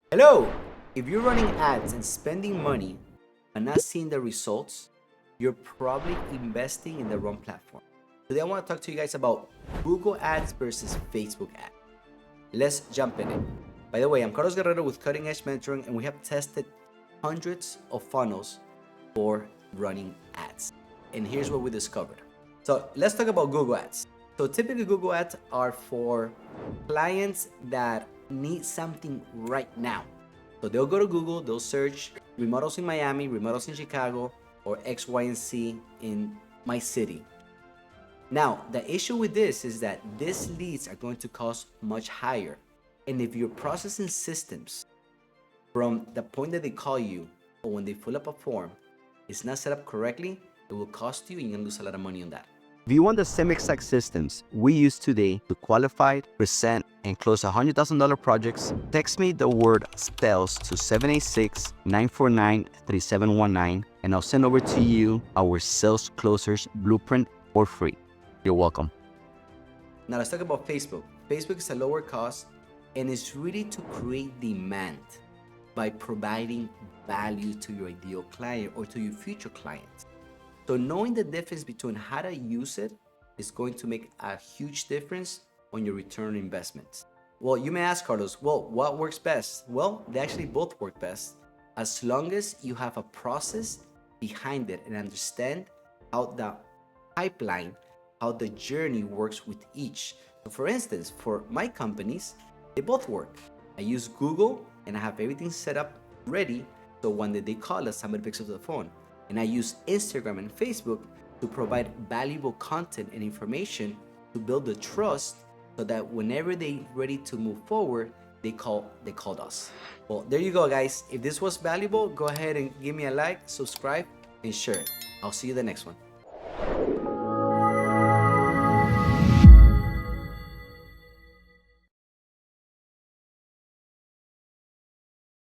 Hello! If you're running ads and spending money and not seeing the results, you're probably investing in the wrong platform. Today I want to talk to you guys about Google Ads versus Facebook Ads. Let's jump in it. By the way, I'm Carlos Guerrero with Cutting Edge Mentoring, and we have tested hundreds of funnels for running ads. And here's what we discovered. So let's talk about Google Ads. So typically Google Ads are for clients that need something right now. So they'll go to Google, they'll search remodels in Miami, remodels in Chicago, or X, Y, and Z in my city. Now, the issue with this is that these leads are going to cost much higher. And if your processing systems from the point that they call you or when they fill up a form is not set up correctly, it will cost you and you're gonna lose a lot of money on that. If you want the same exact systems we use today to qualify, present, and close $100,000 projects, text me the word sales to 786-949-3719, and I'll send over to you our sales closers blueprint for free. You're welcome. Now let's talk about Facebook. Facebook is a lower cost and it's really to create demand by providing value to your ideal client or to your future clients. So knowing the difference between how to use it is going to make a huge difference on your return on investments. Well, you may ask, Carlos, well, what works best? Well, they actually both work best as long as you have a process behind it and understand how the pipeline, how the journey works with each. So for instance, for my companies, they both work. I use Google and I have everything set up ready. So when they call us, somebody picks up the phone. And I use Instagram and Facebook to provide valuable content and information to build the trust so that whenever they're ready to move forward, they called us. Well, there you go, guys. If this was valuable, go ahead and give me a like, subscribe, and share it. I'll see you the next one.